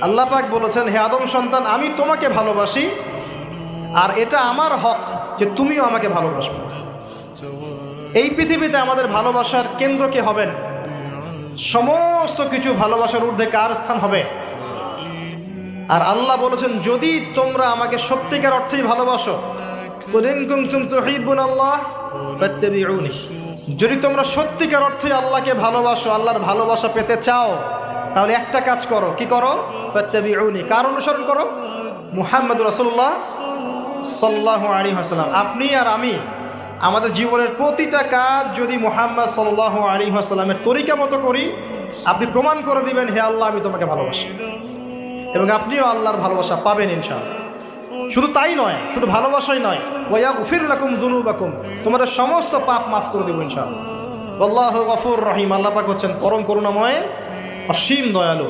আল্লাহ পাক বলেছেন, হে আদম সন্তান, আমি তোমাকে ভালোবাসি আর এটা আমার হক যে তুমিও আমাকে ভালোবাসবে। এই পৃথিবীতে আমাদের ভালোবাসার কেন্দ্র কে হবেন? সমস্ত কিছু ভালোবাসার ঊর্ধ্বে কার স্থান হবে? আর আল্লাহ বলেছেন, যদি তোমরা আমাকে সত্যিকার অর্থেই ভালোবাসো, যদি তোমরা সত্যিকার অর্থে আল্লাহকে ভালোবাসো, আল্লাহর ভালোবাসা পেতে চাও, তাহলে একটা কাজ করো। কি করো? ফাত্তাবিউনি, কার অনুসরণ করো? মুহাম্মদ রাসূলুল্লাহ সাল্লাল্লাহু আলাইহি ওয়াসাল্লাম। আপনি আর আমি আমাদের জীবনের প্রতিটা কাজ যদি মুহাম্মদ সাল্লাল্লাহু আলাইহি ওয়াসাল্লামের তরিকা মতো করি, আপনি প্রমাণ করে দিবেন, হে আল্লাহ, আমি তোমাকে ভালোবাসি, এবং আপনিও আল্লাহর ভালোবাসা পাবেন ইনশাআল্লাহ। শুধু তাই নয়, শুধু ভালোবাসাই নয়, ওয়াগফির লাকুম যুনুবাকুম, তোমাদের সমস্ত পাপ মাফ করে দেব ইনশাআল্লাহ। আল্লাহু গফুর রহিম, আল্লাহ পাক হচ্ছেন পরম করুণাময়, অসীম দয়ালু।